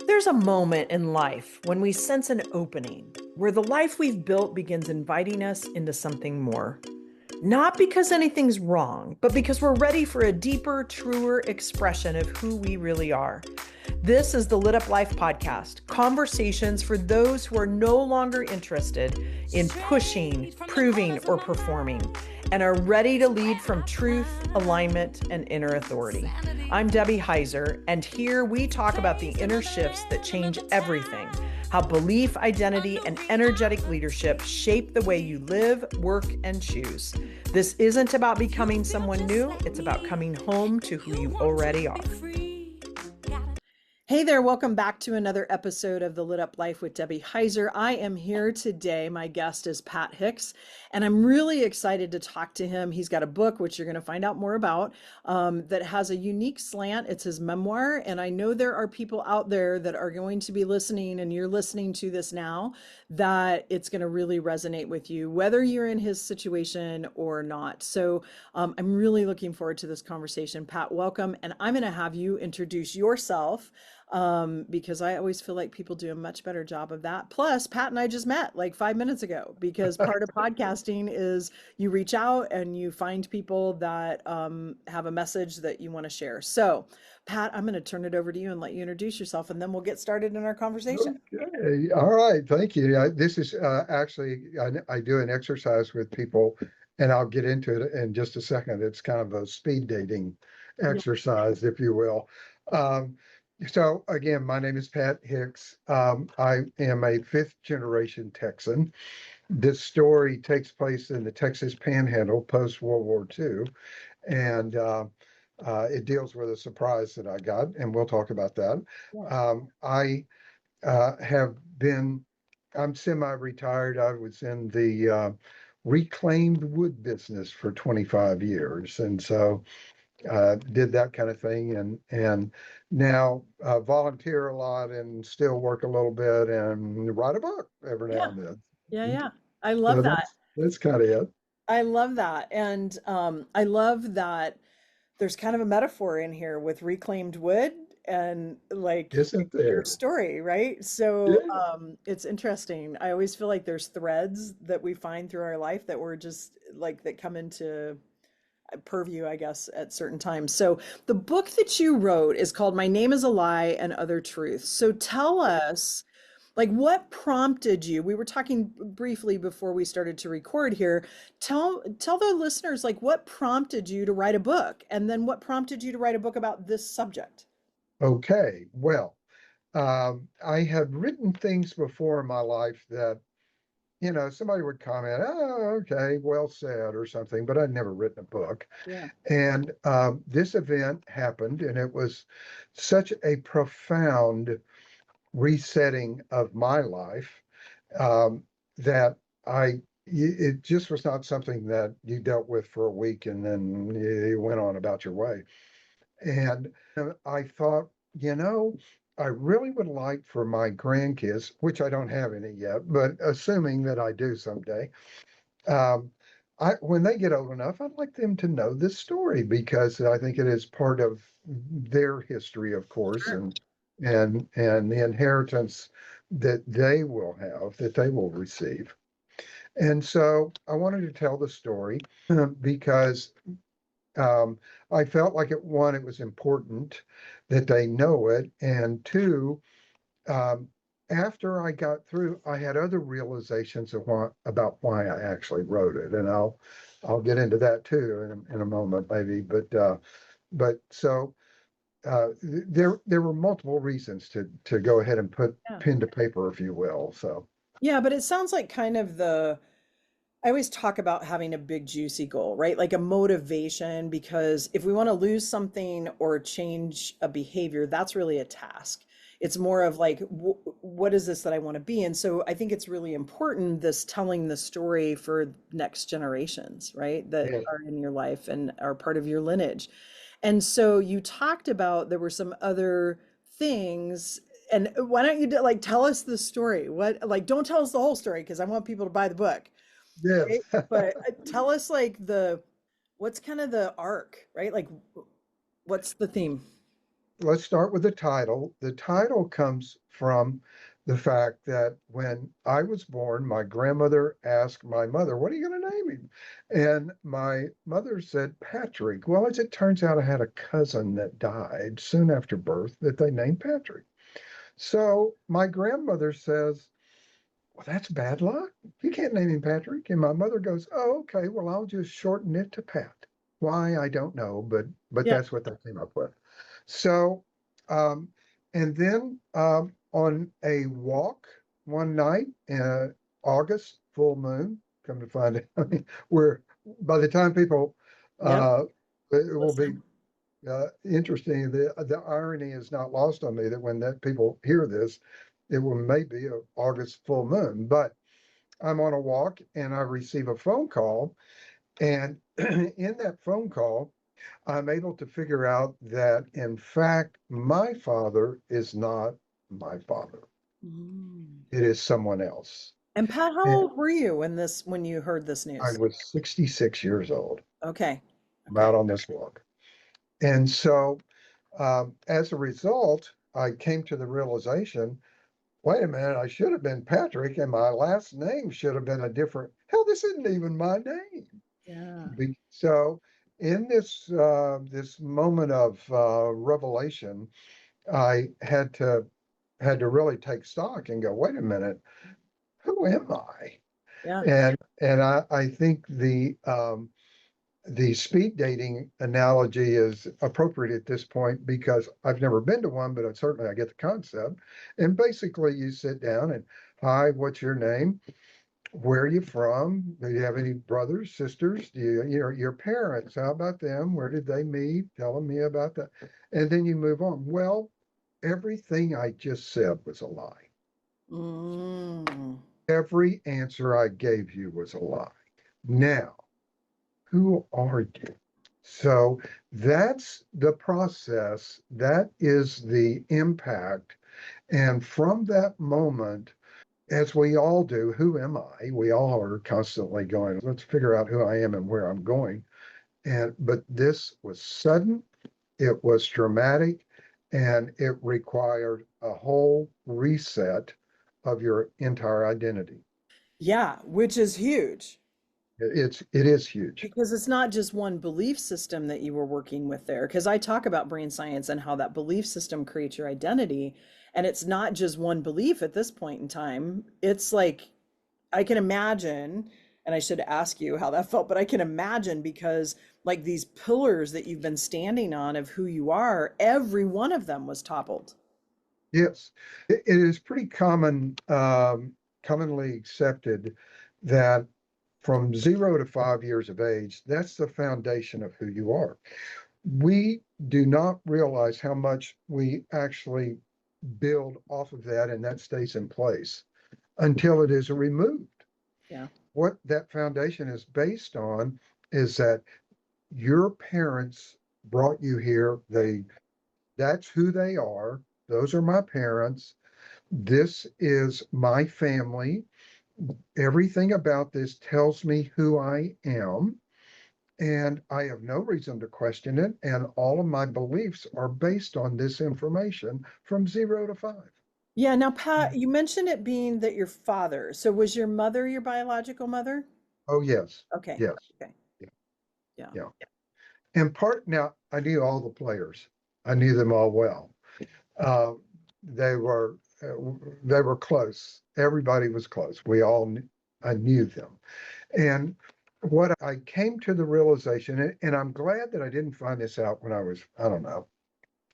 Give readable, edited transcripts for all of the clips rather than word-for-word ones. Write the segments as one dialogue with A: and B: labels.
A: There's a moment in life when we sense an opening, where the life we've built begins inviting us into something more. Not because anything's wrong, but because we're ready for a deeper, truer expression of who we really are. This is the Lit Up Life podcast, conversations for those who are no longer interested in pushing, proving, or performing, and are ready to lead from truth, alignment, and inner authority. I'm Debbie Heiser, and here we talk about the inner shifts that change everything, how belief, identity, and energetic leadership shape the way you live, work, and choose. This isn't about becoming someone new, it's about coming home to who you already are. Hey there, welcome back to another episode of the Lit Up Life with Debbie Heiser. I am here today. My guest is Pat Hicks, and I'm really excited to talk to him. He's got a book, which you're going to find out more about, that has a unique slant. It's his memoir, and I know there are people out there that are going to be listening, and you're listening to this now, that it's going to really resonate with you, whether you're in his situation or not. So I'm really looking forward to this conversation. Pat, welcome, and I'm going to have you introduce yourself, because I always feel like people do a much better job of that. Plus, Pat and I just met like 5 minutes ago, because part of podcasting is you reach out and you find people that have a message that you want to share. So, Pat, I'm going to turn it over to you and let you introduce yourself, and then we'll get started in our conversation.
B: Okay. All right. Thank you. This is actually, I do an exercise with people, and I'll get into it in just a second. It's kind of a speed dating
A: Yeah.
B: exercise, if you will. So again, my name is Pat Hicks. I am a fifth generation Texan. This story takes place in the Texas Panhandle post World War II, and it deals with a surprise that I got, and we'll talk about that. I have been, I'm semi-retired. I was in the reclaimed wood business for 25 years. And so did that kind of thing, and now volunteer a lot and still work a little bit and write a book every now
A: Yeah.
B: and then.
A: Yeah. Yeah. I
B: So
A: love that.
B: that's kind of it.
A: I love that. And I love that there's kind of a metaphor in here with reclaimed wood and like
B: Isn't
A: your
B: there?
A: story, right? So
B: Yeah.
A: it's interesting. I always feel like there's threads that we find through our life that we're just like that come into purview, I guess, at certain times. So the book that you wrote is called My Name is a Lie and Other Truths. So tell us, like, what prompted you? We were talking briefly before we started to record here. Tell the listeners, like, what prompted you to write a book, and then what prompted you to write a book about this subject?
B: Okay. Well, I had written things before in my life that, somebody would comment, oh, okay, well said, or something, but I'd never written a book.
A: Yeah.
B: And this event happened, and it was such a profound resetting of my life, that it just was not something that you dealt with for a week and then you went on about your way. And I thought, I really would like for my grandkids, which I don't have any yet, but assuming that I do someday, um, when they get old enough, I'd like them to know this story because I think it is part of their history, of course,
A: Sure.
B: and the inheritance that they will have, that they will receive. And so I wanted to tell the story because um, I felt like one, it was important that they know it, and two, um, after I got through, I had other realizations about why I actually wrote it, and I'll get into that too in a moment maybe. But so there were multiple reasons to go ahead and put
A: Yeah.
B: pen to paper, if you will. So
A: Yeah, but it sounds like kind of I always talk about having a big juicy goal, right? Like a motivation, because if we want to lose something or change a behavior, that's really a task. It's more of like, what is this that I want to be? And so I think it's really important, this telling the story for next generations, right? That
B: yeah,
A: are in your life and are part of your lineage. And so you talked about there were some other things. And why don't you like tell us the story? What, like, don't tell us the whole story because I want people to buy the book,
B: yes.
A: right? But tell us like what's kind of the arc, right? Like what's the theme?
B: let's start with the title. The title comes from the fact that when I was born, my grandmother asked my mother, "What are you going to name him?" And my mother said, "Patrick." Well, as it turns out, I had a cousin that died soon after birth that they named Patrick. So my grandmother says, "Well, that's bad luck. You can't name him Patrick." And my mother goes, "Oh, okay. Well, I'll just shorten it to Pat." Why, I don't know, but
A: Yeah.
B: that's what they came up with. So, um, and then on a walk one night, August full moon. Come to find it, I mean, we're by the time people,
A: Yep.
B: uh, it will be
A: Listen.
B: interesting. The irony is not lost on me that when that people hear this, it will maybe a August full moon. But I'm on a walk and I receive a phone call, and in that phone call, I'm able to figure out that in fact my father is not my father.
A: Mm.
B: It is someone else.
A: And Pat, how
B: And
A: old were you when you heard this
B: I
A: news?
B: was 66 years old
A: Okay. Okay.
B: out on this walk. And so as a result, I came to the realization, wait a minute, I should have been Patrick, and my last name should have been a different. Hell, this isn't even my name.
A: Yeah.
B: So, in this moment of revelation, I had to really take stock and go, wait a minute, who am I?
A: Yeah.
B: And I think the speed dating analogy is appropriate at this point because I've never been to one, but certainly I get the concept. And basically, you sit down and, "Hi, what's your name? Where are you from? Do you have any brothers, sisters? Do your parents? How about them? Where did they meet? Telling me about that." And then you move on. Well, everything I just said was a lie.
A: Mm.
B: Every answer I gave you was a lie. Now, who are you? So that's the process. That is the impact. And from that moment, as we all do, who am I? We all are constantly going, let's figure out who I am and where I'm going. But this was sudden, it was dramatic, and it required a whole reset of your entire identity.
A: Yeah, which is huge.
B: It is huge.
A: Because it's not just one belief system that you were working with there. Because I talk about brain science and how that belief system creates your identity. And it's not just one belief at this point in time. It's like, I can imagine, and I should ask you how that felt, but I can imagine because, like, these pillars that you've been standing on of who you are, every one of them was toppled.
B: Yes, it is pretty commonly accepted that from 0 to 5 years of age, that's the foundation of who you are. We do not realize how much we actually build off of that, and that stays in place until it is removed.
A: Yeah.
B: What that foundation is based on is that your parents brought you here. That's who they are. Those are my parents. This is my family. Everything about this tells me who I am, and I have no reason to question it. And all of my beliefs are based on this information from 0 to 5.
A: Yeah. Now, Pat, you mentioned it being that your father. So was your mother your biological mother?
B: Oh, yes,
A: Okay.
B: yes,
A: Okay.
B: yeah,
A: Yeah.
B: yeah. And now I knew all the players. I knew them all well. Uh, they were they were close. Everybody was close. I knew them. And what I came to the realization, and I'm glad that I didn't find this out when I was, I don't know,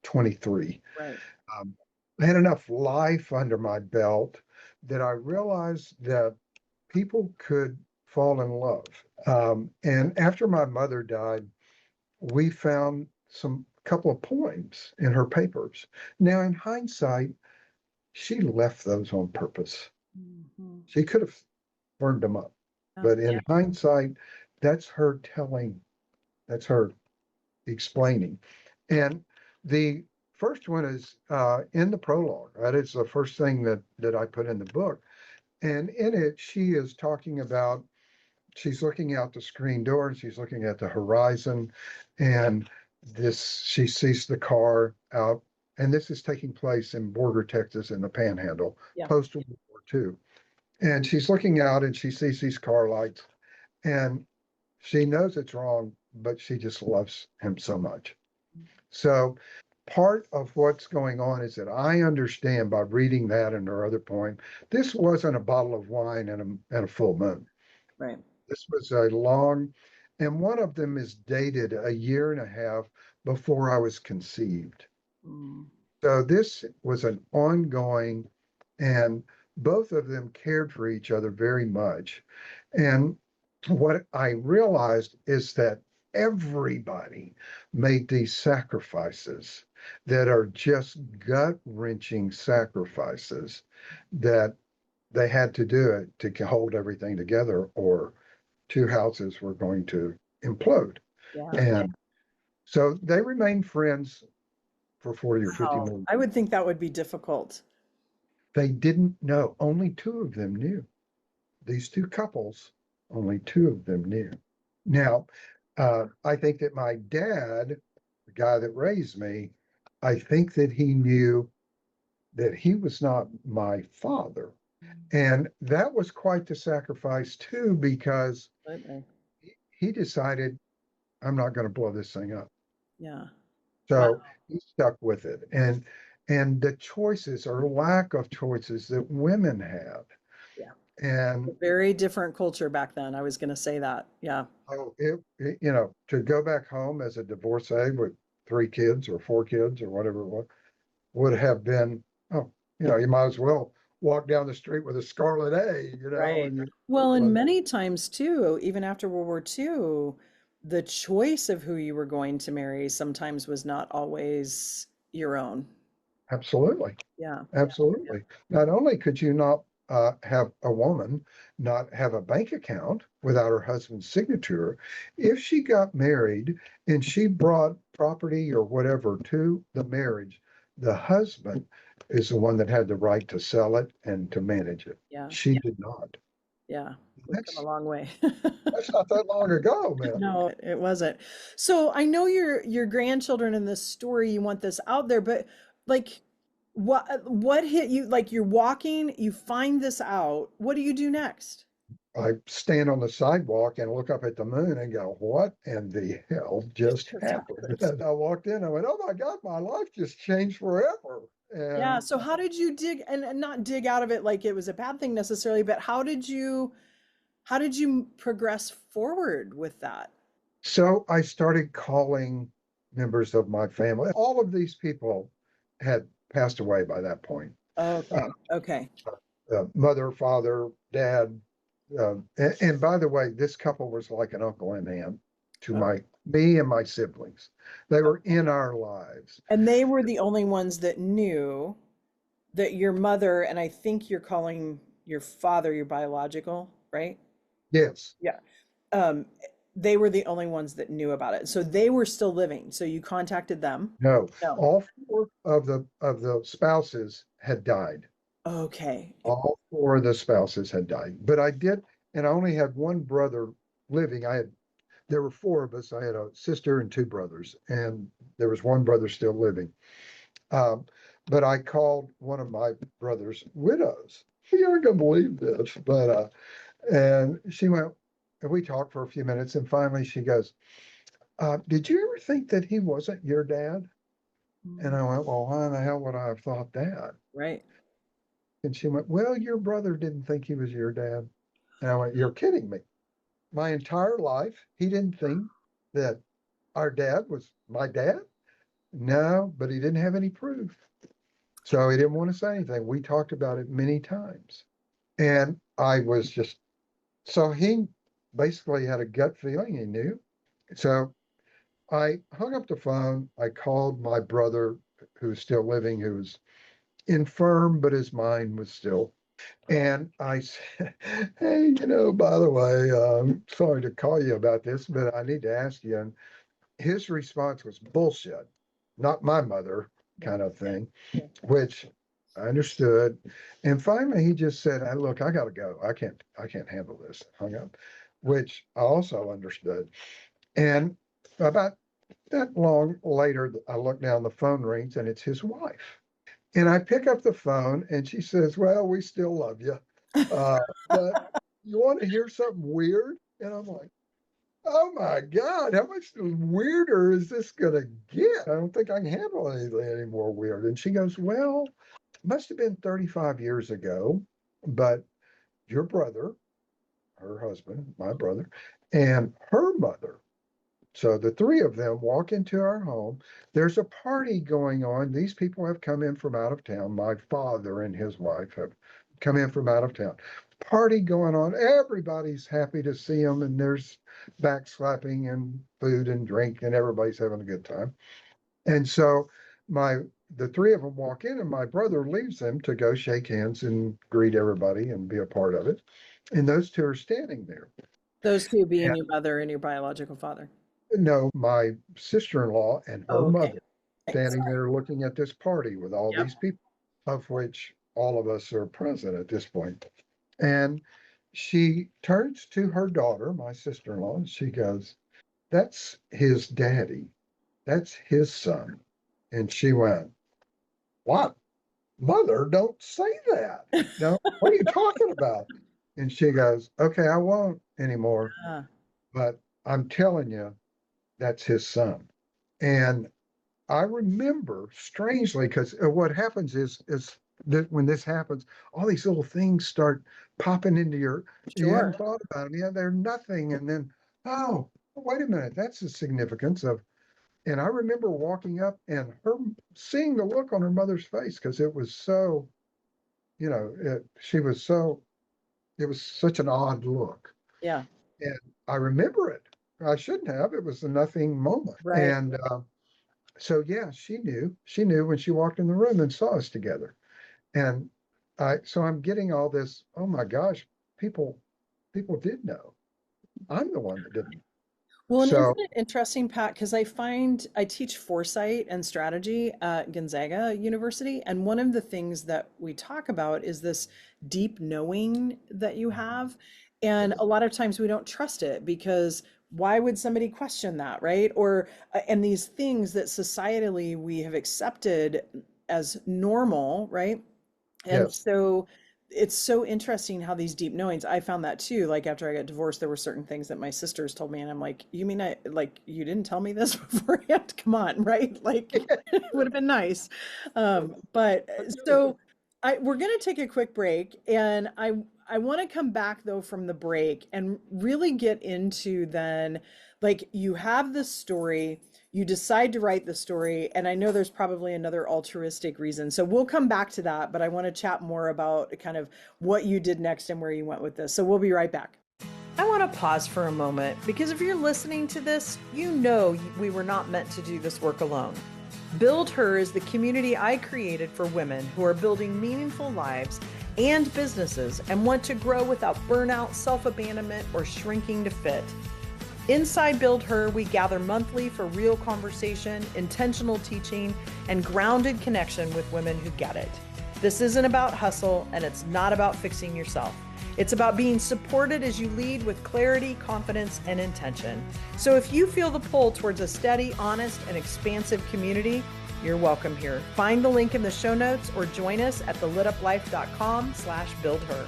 B: 23.
A: Right.
B: Um, I had enough life under my belt that I realized that people could fall in love. And after my mother died, we found some couple of poems in her papers. Now, in hindsight, she left those on purpose.
A: Mhm.
B: She could have burned them up,
A: Yeah.
B: but in hindsight, that's her telling. That's her explaining. And the first one is in the prologue. That is the first thing that I put in the book. And in it, she is talking about she's looking out the screen door and she's looking at the horizon, and this she sees the car out and this is taking place in Borger, Texas, in the Panhandle,
A: Yeah.
B: post World War II. And she's looking out and she sees these car lights, and she knows it's wrong, but she just loves him so much. So part of what's going on is that I understand by reading that and her other poem, this wasn't a bottle of wine and a full moon.
A: Right.
B: This was a long, and one of them is dated a year and a half before I was conceived.
A: Mm.
B: So this was an ongoing, and both of them cared for each other very much. And what I realized is that everybody made these sacrifices that are just gut wrenching sacrifices that they had to do it to hold everything together, or two houses were going to implode.
A: Yeah.
B: And so they remained friends for 40 or 50
A: Wow.
B: more.
A: I would think that would be difficult.
B: They didn't know. Only two of them knew. These two couples, only two of them knew. Now, I think that my dad, the guy that raised me, I think that he knew that he was not my father. And that was quite the sacrifice, too, because
A: Absolutely.
B: he decided, I'm not going to blow this thing up.
A: Yeah. Wow.
B: So he stuck with it. And the choices or lack of choices that women have.
A: Yeah.
B: And
A: Very different culture back then. I was going to say that. Yeah.
B: oh, to go back home as a divorcee with three kids or four kids or whatever it was, would have been, oh, you might as well walk down the street with a scarlet A,
A: Right.
B: and
A: Well, and many times too, even after World War II, the choice of who you were going to marry sometimes was not always your own.
B: absolutely.
A: Yeah.
B: Absolutely. Not only could you not have a woman not have a bank account without her husband's signature, if she got married and she brought property or whatever to the marriage, the husband is the one that had the right to sell it and to manage it.
A: Yeah.
B: She did not.
A: Yeah. We've come a
B: That's
A: long way.
B: that's not that long ago, man.
A: No, it wasn't. So I know your grandchildren in this story, you want this out there, but like what hit you? Like you're walking, you find this out. What do you do next?
B: I stand on the sidewalk and look up at the moon and go, what in the hell just
A: Just
B: happened?
A: happened.
B: And I walked in, I went, oh my God, my life just changed forever.
A: Yeah,
B: And
A: so how did you dig and not dig out of it like it was a bad thing necessarily, but how did you progress forward with that?
B: so I started calling members of my family. All of these people had passed away by that point. Uh,
A: Okay. Okay.
B: Mother, father, dad. And by the way, this couple was like an uncle and aunt to
A: Oh,
B: me and my siblings. They were
A: okay.
B: in our lives.
A: And they were the only ones that knew that your mother, and I think you're calling your father your biological, right?
B: Yes.
A: Yeah. Um, they were the only ones that knew about it. So they were still living. So you contacted them?
B: No.
A: No.
B: All four of the spouses had died.
A: Okay.
B: All four of the spouses had died. But I did, and I only had one brother living. There were four of us. I had a sister and two brothers, and there was one brother still living. Um, but I called one of my brother's widows. You aren't gonna believe this, but and she went, and we talked for a few minutes, and finally she goes, "Did you ever think that he wasn't your dad?" And
A: Mm.
B: I went, "Well, why in the hell would I have thought that?"
A: Right.
B: And she went, "Well, your brother didn't think he was your dad." And I went, "You're kidding me. My entire life, he didn't think that our dad was my dad." No, but he didn't have any proof. So he didn't want to say anything. We talked about it many times. And I was just, so he basically had a gut feeling he knew. So I hung up the phone. I called my brother, who's still living, who's infirm, but his mind was still. And I said, "Hey, by the way, sorry to call you about this, but I need to ask you." And his response was bullshit, not my mother
A: Yeah.
B: kind of thing,
A: Yeah.
B: which I understood. And finally, he just said, "Look, I got to go. I can't handle this." Hung up, which I also understood. And about that long later, I look down, the phone rings, and it's his wife. And I pick up the phone, and she says, "Well, we still love you, uh, but you want to hear something weird?" And I'm like, "Oh my God, how much weirder is this going to get? I don't think I can handle anything any more weird." And she goes, "Well, it must have been 35 years ago, but your brother, her husband, my brother, and her mother, so the three of them walk into our home. There's a party going on. These people have come in from out of town. My father and his wife have come in from out of town. Party going on. Everybody's happy to see them, and there's backslapping and food and drink, and everybody's having a good time. And so my the three of them walk in, and my brother leaves them to go shake hands and greet everybody and be a part of it. And those two are standing there.
A: Those two being
B: And
A: your mother and your biological father.
B: no, my sister-in-law and her
A: Oh, okay.
B: mother standing
A: Sorry.
B: there looking at this party with all
A: Yep.
B: these people, of which all of us are present at this point. And she turns to her daughter, my sister-in-law, and she goes, "That's his daddy. That's his son." And she went, "What? Mother, don't say that. No, what are you talking about?" And she goes, "Okay, I won't anymore,
A: Ah,
B: but I'm telling you, that's his son." And I remember strangely, because what happens is that when this happens, all these little things start popping into you hadn't
A: sure.
B: thought about them. Yeah, they're nothing. And then, oh, wait a minute, that's the significance of. And I remember walking up and her seeing the look on her mother's face because it was so, she was so, it was such an odd look.
A: Yeah.
B: And I remember it. I shouldn't have. It was a nothing moment.
A: Right.
B: And so yeah, she knew. She knew when she walked in the room and saw us together. And so I'm getting all this, oh my gosh, people people did know. I'm the one that didn't.
A: Well, and
B: So
A: isn't it interesting, Pat? Because I find I teach foresight and strategy at Gonzaga University, and one of the things that we talk about is this deep knowing that you have. And
B: yes,
A: a lot of times we don't trust it because why would somebody question that, right? Or, and these things that societally we have accepted as normal, right? And
B: yes.
A: so it's so interesting how these deep knowings, I found that too. Like after I got divorced, there were certain things that my sisters told me, and I'm like, you mean like you didn't tell me this beforehand? Come on, right? Like it would have been nice. But
B: I get it.
A: so we're gonna take a quick break, and I want to come back though from the break and really get into then like you have this story, you decide to write the story, and I know there's probably another altruistic reason. So we'll come back to that, but I want to chat more about kind of what you did next and where you went with this. So we'll be right back. I want to pause for a moment because if you're listening to this, you know we were not meant to do this work alone. Build Her is the community I created for women who are building meaningful lives and businesses and want to grow without burnout, self abandonment, or shrinking to fit. Inside Build Her, we gather monthly for real conversation, intentional teaching, and grounded connection with women who get it. This isn't about hustle, and it's not about fixing yourself. It's about being supported as you lead with clarity, confidence, and intention. So if you feel the pull towards a steady, honest, and expansive community, you're welcome here. Find the link in the show notes or join us at thelituplife.com/buildher.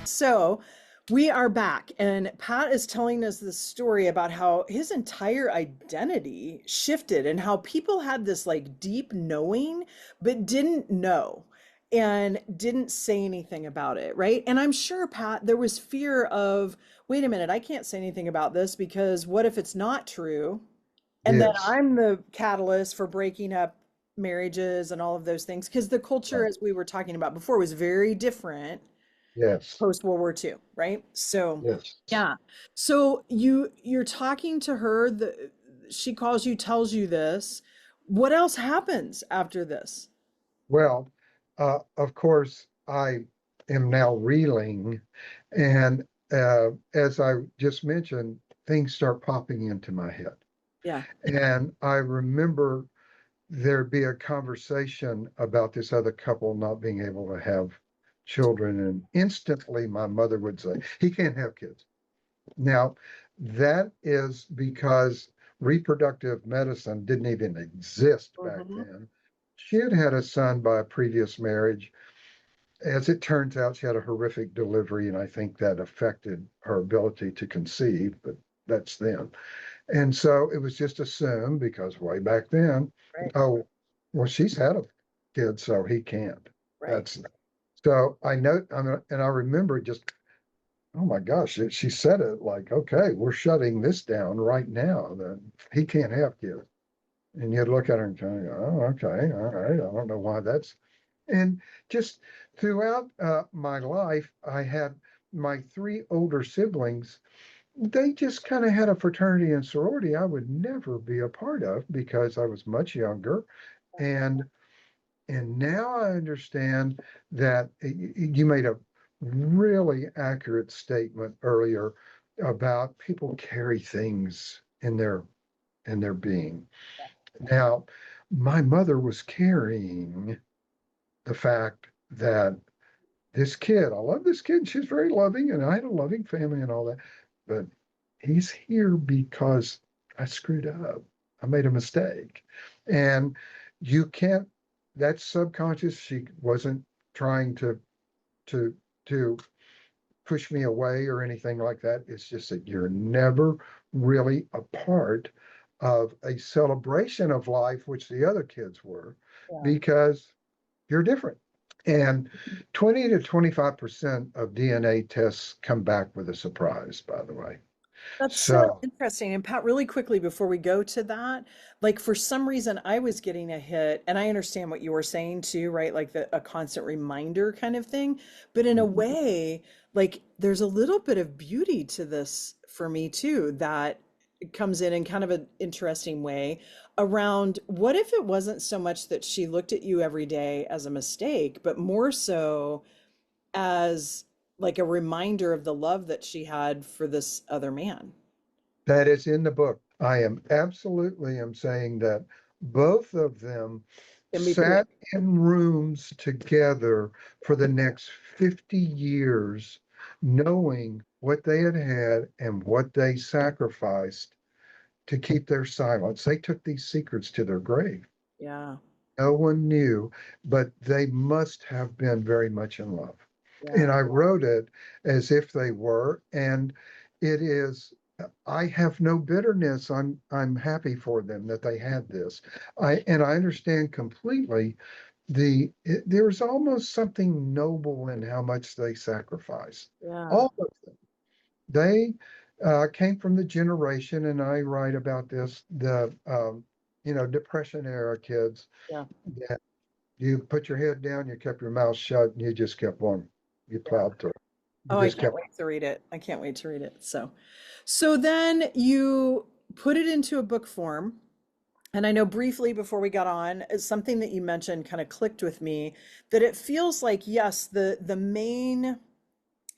A: So we are back, and Pat is telling us this story about how his entire identity shifted and how people had this like deep knowing, but didn't know and didn't say anything about it, right? And I'm sure, Pat, there was fear of, wait a minute, I can't say anything about this because what if it's not true? And then
B: Yes.
A: I'm the catalyst for breaking up marriages and all of those things because the culture,
B: Right.
A: as we were talking about before, was very different
B: Yes.
A: post World War II, right? So
B: Yes.
A: yeah. So you're talking to her, she calls you, tells you this. What else happens after this?
B: Well, of course, I am now reeling, and as I just mentioned, things start popping into my head.
A: Yeah.
B: And I remember there'd be a conversation about this other couple not being able to have children. And instantly my mother would say, he can't have kids. Now, that is because reproductive medicine didn't even exist back
A: Hmm.
B: then. She had had a son by a previous marriage. As it turns out, she had a horrific delivery, and I think that affected her ability to conceive, but that's then. And so it was just assumed because way back then,
A: Right,
B: oh, well, she's had a kid, so he can't.
A: right.
B: That's so I know, and I remember just, oh my gosh, she said it like, okay, we're shutting this down right now. That he can't have kids. And you'd look at her and kind of go, oh, okay, all right. I don't know why that's. And just throughout my life, I had my three older siblings. They just kind of had a fraternity and sorority I would never be a part of because I was much younger. And now I understand that you made a really accurate statement earlier about people carry things in their being. Now, my mother was carrying the fact that this kid, I love this kid, she's very loving, and I had a loving family and all that, but he's here because I screwed up. I made a mistake. And you can't, that's subconscious. She wasn't trying to to push me away or anything like that. It's just that you're never really a part of a celebration of life, which the other kids were,
A: Yeah.
B: because you're different. And 20 to 25% of DNA tests come back with a surprise, by the way.
A: That's so
B: So
A: interesting. And Pat, really quickly before we go to that, like for some reason I was getting a hit, and I understand what you were saying too, right? Like a constant reminder kind of thing. But in a way, like there's a little bit of beauty to this for me too, that comes in kind of an interesting way around what if it wasn't so much that she looked at you every day as a mistake, but more so as like a reminder of the love that she had for this other man.
B: that is in the book. I am absolutely am saying that both of them
A: And me too.
B: sat in rooms together for the next 50 years, knowing what they had had and what they sacrificed to keep their silence. They took these secrets to their grave.
A: Yeah.
B: No one knew, but they must have been very much in love. And
A: Yeah.
B: I wrote it as if they were, and it is. I have no bitterness. I'm happy for them that they had this. I understand completely there's almost something noble in how much they sacrificed.
A: Yeah.
B: All of them. They came from the generation, and I write about this, the Depression era kids
A: Yeah.
B: that you put your head down, you kept your mouth shut, and you just kept on. You
A: Yeah.
B: plowed through. You
A: Oh, I
B: just
A: can't
B: kept.
A: wait to read it. I can't wait to read it. So then you put it into a book form. And I know briefly before we got on, something that you mentioned kind of clicked with me that it feels like, yes, the main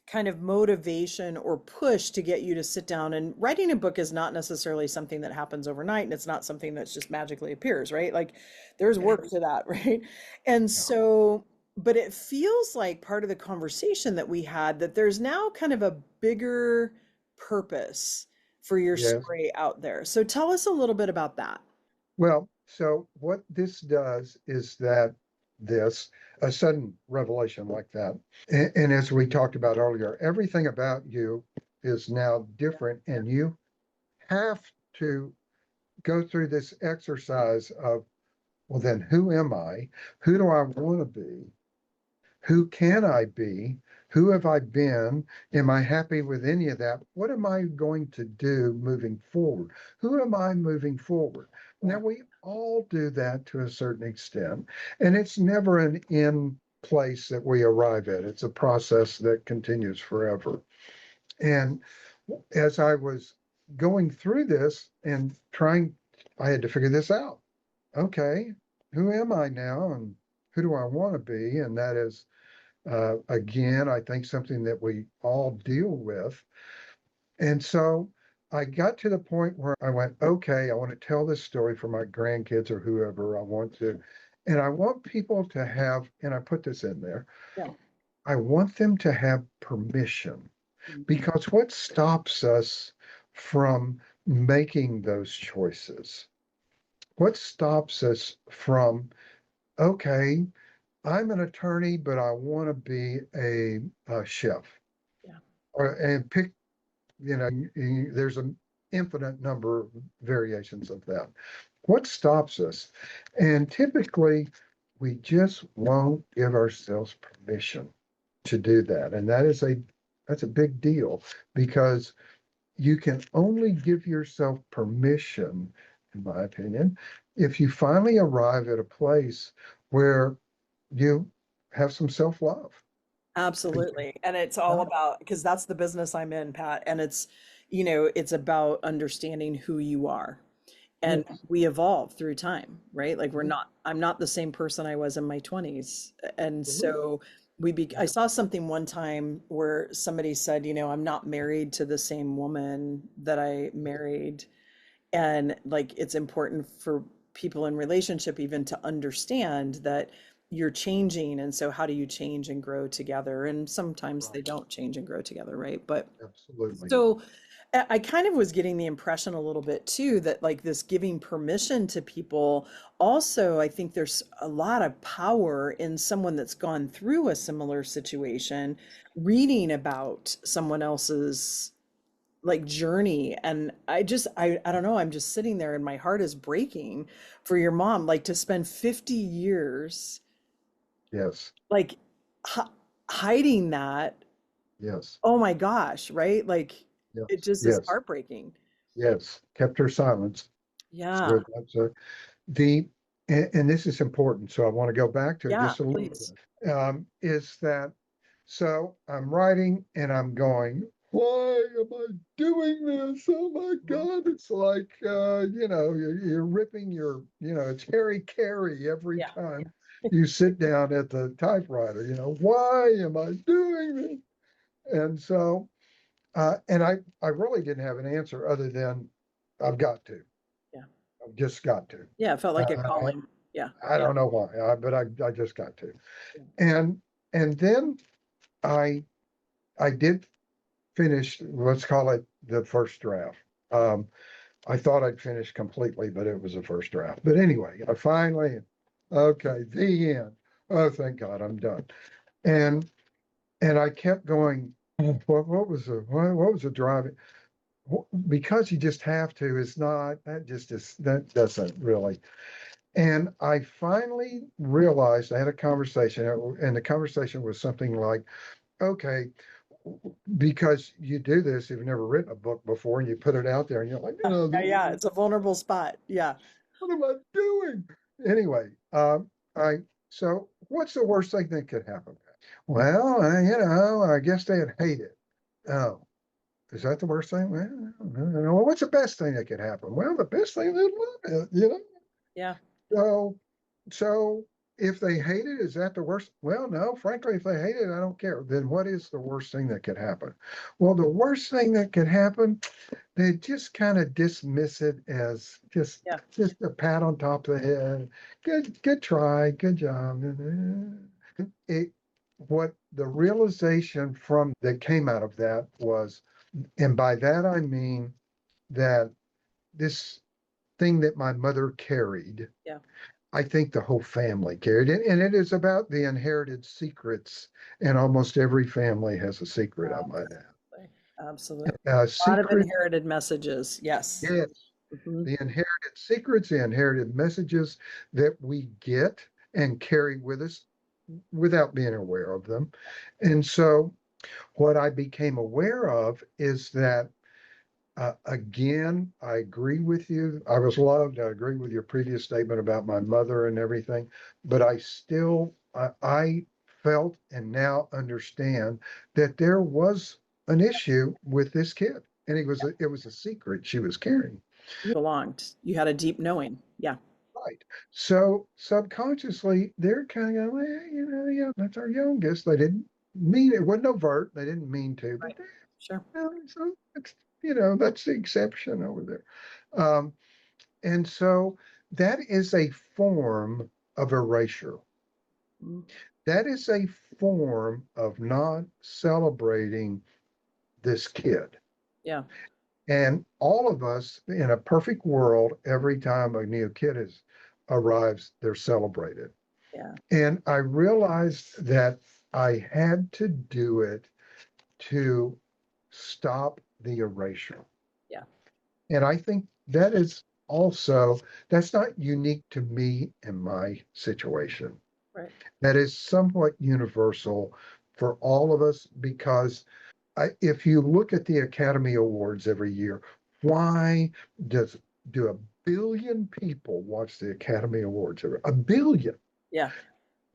A: kind of motivation or push to get you to sit down and writing a book is not necessarily something that happens overnight, and it's not something that's just magically appears, right? Like there's work to that, right? And so but it feels like part of the conversation that we had that there's now kind of a bigger purpose for your
B: Yes.
A: story out there. So tell us a little bit about that.
B: Well, so what this does is that this, a sudden revelation like that, and as we talked about earlier, everything about you is now different, and you have to go through this exercise of, well, then who am I? Who do I want to be? Who can I be? Who have I been? Am I happy with any of that? What am I going to do moving forward? Who am I moving forward? Now,
A: Yeah.
B: we all do that to a certain extent, and it's never an end place that we arrive at. It's a process that continues forever. And as I was going through this and trying, I had to figure this out. Okay, who am I now? And who do I want to be? And that is again, I think something that we all deal with. And so I got to the point where I went, okay, I want to tell this story for my grandkids or whoever I want to. And I want people to have, and I put this in there,
A: Yeah.
B: I want them to have permission
A: Mhm.
B: because what stops us from making those choices? What stops us from, okay, I'm an attorney, but I want to be a chef
A: Yeah,
B: and pick, there's an infinite number of variations of that. What stops us? And typically, we just won't give ourselves permission to do that. And that's a big deal because you can only give yourself permission, in my opinion, if you finally arrive at a place where you have some self-love.
A: absolutely. And it's all about, because that's the business I'm in, Pat. And it's about understanding who you are. And
B: Yes.
A: we evolve through time, right? Like
B: Mhm.
A: I'm not the same person I was in my 20s. And
B: Absolutely.
A: so I saw something one time where somebody said, I'm not married to the same woman that I married. And like it's important for people in relationship even to understand that you're changing. And so how do you change and grow together? And sometimes
B: Right.
A: they don't change and grow together, right? But
B: Absolutely.
A: so I kind of was getting the impression a little bit too that like this giving permission to people also, I think there's a lot of power in someone that's gone through a similar situation, reading about someone else's like journey. And I don't know, I'm just sitting there and my heart is breaking for your mom, like to spend 50 years
B: Yes.
A: like hi hiding that.
B: Yes.
A: Oh my gosh, right? Like it
B: Yes.
A: just is
B: Yes.
A: heartbreaking.
B: Yes. Kept her silence.
A: Yeah.
B: So that's the, and this is important. So I want to go back to it
A: Yeah,
B: just a little
A: please.
B: bit. Is that so? I'm writing and I'm going, why am I doing this? Oh my
A: Mhm.
B: God. It's like, you're ripping it's Harry Carey every
A: Yeah.
B: time you sit down at the typewriter, why am I doing this? And so, and I really didn't have an answer other than I've got to.
A: Yeah.
B: I've just got to.
A: Yeah, it felt like a
B: Uh,
A: calling. Yeah.
B: I don't know why, but I just got to.
A: Yeah.
B: And and then I I did finish, let's call it the first draft. Um, I thought I'd finish completely, but it was a first draft. But anyway, I finally, okay, the end. Oh, thank God, I'm done. And and I kept going. What was the driving? Because you just have to is not that just is that doesn't really. And I finally realized I had a conversation, and the conversation was something like, okay, because you do this, you've never written a book before, and you put it out there, and you're like,
A: Yeah, yeah, it's a vulnerable spot. Yeah.
B: what am I doing? Anyway, I so what's the worst thing that could happen? Well, I guess they'd hate it. Oh, is that the worst thing? Well, well, what's the best thing that could happen? Well, the best thing they'd love it.
A: Yeah.
B: So, so if they hate it, is that the worst? Well, no, frankly, if they hate it, I don't care. Then what is the worst thing that could happen? Well, the worst thing that could happen, they just kind of dismiss it as
A: Yeah.
B: just a pat on top of the head. Good try, good job. It, what the realization from that came out of that was, and by that I mean that this thing that my mother carried,
A: Yeah.
B: I think the whole family carried it. And it is about the inherited secrets. And almost every family has a secret, I might
A: Absolutely. Absolutely.
B: add.
A: A lot of
B: Secret,
A: inherited messages. Yes.
B: yes.
A: Hmm.
B: The inherited secrets, the inherited messages that we get and carry with us without being aware of them. And so what I became aware of is that again, I agree with you. I was loved. I agree with your previous statement about my mother and everything, but I felt and now understand that there was an issue with this kid, and it was a secret she was carrying.
A: You belonged. You had a deep knowing. Yeah.
B: Right. So subconsciously, they're kind of going, well, yeah, that's our youngest. They didn't mean it. Wasn't overt. They didn't mean to, but
A: Right. Sure.
B: so it's that's the exception over there. And so that is a form of erasure.
A: Mhm.
B: That is a form of not celebrating this kid.
A: Yeah.
B: And all of us in a perfect world, every time a new kid arrives, they're celebrated.
A: Yeah.
B: And I realized that I had to do it to stop the erasure.
A: Yeah.
B: And I think that is also, that's not unique to me and my situation.
A: Right.
B: That is somewhat universal for all of us because if you look at the Academy Awards every year, why does do a billion people watch the Academy Awards every a billion?
A: Yeah.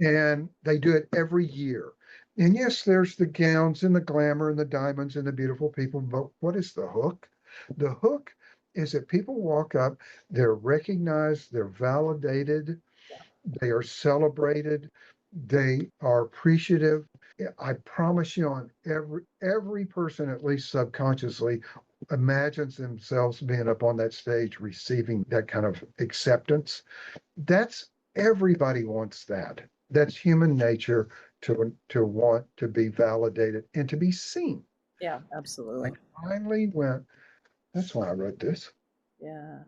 B: And they do it every year. And yes, there's the gowns and the glamour and the diamonds and the beautiful people, but what is the hook? The hook is that people walk up, they're recognized, they're validated, they are celebrated, they are appreciative. I promise you, on every person, at least subconsciously, imagines themselves being up on that stage receiving that kind of acceptance. That's everybody wants that. That's human nature to want to be validated and to be seen.
A: Yeah.
B: I
A: Absolutely.
B: finally went, that's why I wrote this.
A: Yeah.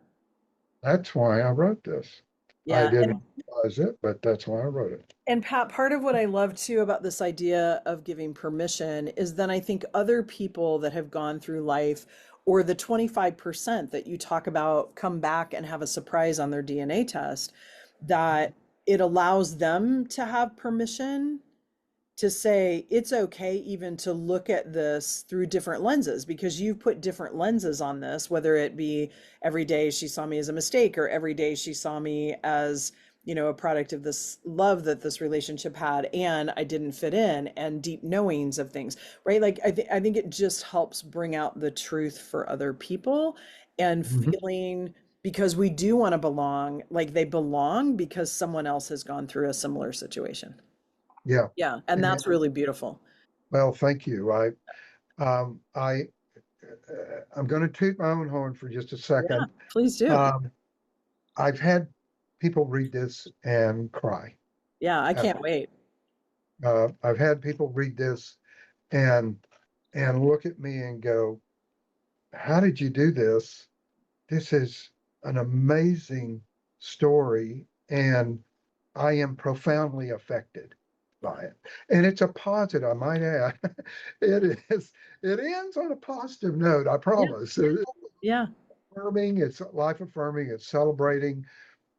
B: That's why I wrote this. I
A: Yeah.
B: didn't realize it, but that's why I wrote it.
A: And Pat, part of what I love too about this idea of giving permission is then I think other people that have gone through life, or the 25% that you talk about come back and have a surprise on their DNA test, that it allows them to have permission to say it's okay even to look at this through different lenses, because you've put different lenses on this, whether it be every day she saw me as a mistake, or every day she saw me as, a product of this love that this relationship had and I didn't fit in, and deep knowings of things, right? Like I think it just helps bring out the truth for other people, and
B: Mhm.
A: feeling, because we do want to belong, like they belong because someone else has gone through a similar situation.
B: Yeah.
A: Yeah, and
B: And,
A: that's really beautiful.
B: well, thank you. I'm going to toot my own horn for just a
A: Yeah,
B: second.
A: please do.
B: Um, I've had people read this and cry.
A: Yeah, I
B: Uh,
A: can't wait.
B: I've had people read this and look at me and go, "How did you do this? This is an amazing story, and I am profoundly affected
A: Yeah,
B: by it." And it's a positive, I might add. It is. It ends on a positive note, I
A: yeah,
B: promise. It's
A: yeah,
B: affirming, it's life affirming, it's celebrating,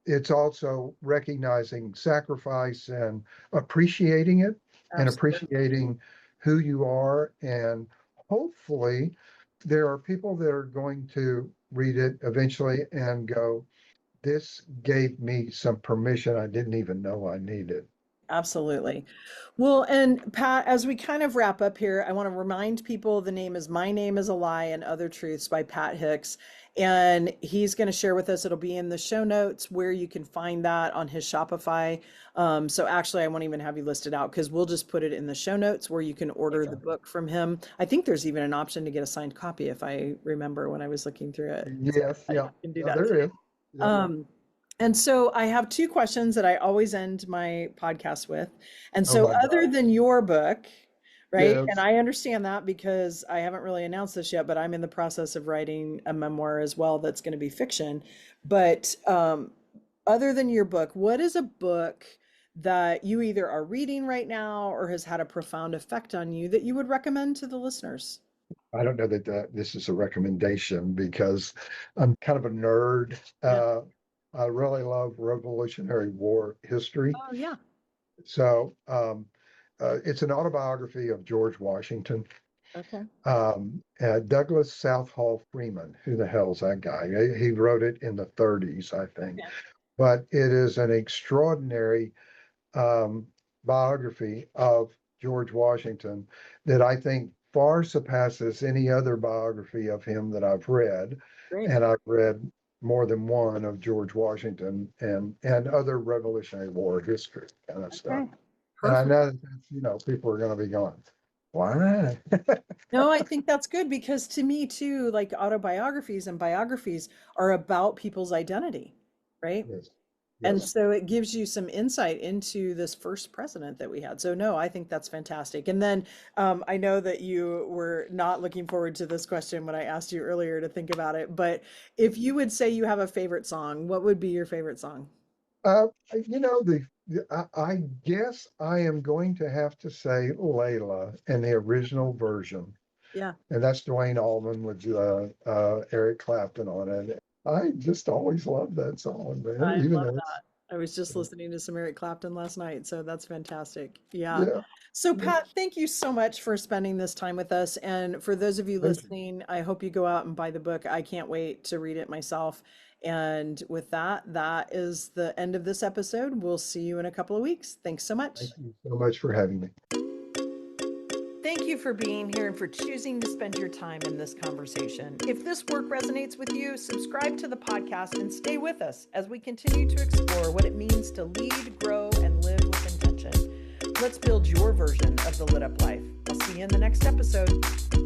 B: it's also recognizing sacrifice and appreciating it and
A: absolutely.
B: appreciating who you are. And hopefully, there are people that are going to read it eventually and go, this gave me some permission I didn't even know I needed.
A: Absolutely. Well, and Pat, as we kind of wrap up here, I want to remind people the name is My Name is a Lie and Other Truths by Pat Hicks. And he's going to share with us, it'll be in the show notes where you can find that on his Shopify. So actually, I won't even have you listed out because we'll just put it in the show notes where you can order the
B: Okay.
A: book from him. I think there's even an option to get a signed copy if I remember when I was looking through it. So
B: Yes,
A: yeah, you
B: yeah,
A: can do
B: yeah,
A: that
B: there
A: too.
B: is. Yep.
A: Um, and so I have two questions that I always end my podcast with. And
B: Oh
A: so,
B: my
A: other
B: God.
A: than your book, right? And
B: Yes.
A: I understand that because I haven't really announced this yet, but I'm in the process of writing a memoir as well that's going to be fiction. But other than your book, what is a book that you either are reading right now or has had a profound effect on you that you would recommend to the listeners?
B: I don't know that this is a recommendation because I'm kind of a nerd.
A: Yeah.
B: I really love Revolutionary War history.
A: Oh, yeah.
B: So it's an autobiography of George Washington.
A: Okay.
B: Douglas Southall Freeman, who the hell's that guy? He wrote it in the 30s, I think.
A: Yeah.
B: But it is an extraordinary um, biography of George Washington that I think far surpasses any other biography of him that I've read.
A: Great.
B: And I've read more than one of George Washington and other Revolutionary War history kind of stuff.
A: Okay.
B: And I
A: Perfect.
B: know that people are going to be going, why?
A: No, I think that's good because to me too, like autobiographies and biographies are about people's identity, right?
B: Yes,
A: And
B: Yes.
A: so it gives you some insight into this first president that we had. So no, I think that's fantastic. And then I know that you were not looking forward to this question when I asked you earlier to think about it, but if you would say you have a favorite song, what would be your favorite song?
B: Uh, I guess I am going to have to say Layla in the original version,
A: Yeah.
B: and that's Dwayne Allman with Eric Clapton on it. I just always loved that song, man.
A: I
B: Even
A: love
B: though it's
A: that. I was just listening to some Eric Clapton last night, so that's fantastic. Yeah.
B: yeah,
A: So,
B: yeah.
A: Pat, thank you so much for spending this time with us. And for those of you
B: Thank you.
A: listening, I hope you go out and buy the book. I can't wait to read it myself. And with that, that is the end of this episode. We'll see you in a couple of weeks. Thanks so much.
B: Thank you so much for having me.
A: Thank you for being here and for choosing to spend your time in this conversation. If this work resonates with you, subscribe to the podcast and stay with us as we continue to explore what it means to lead, grow, and live with intention. Let's build your version of the lit up life. I'll see you in the next episode.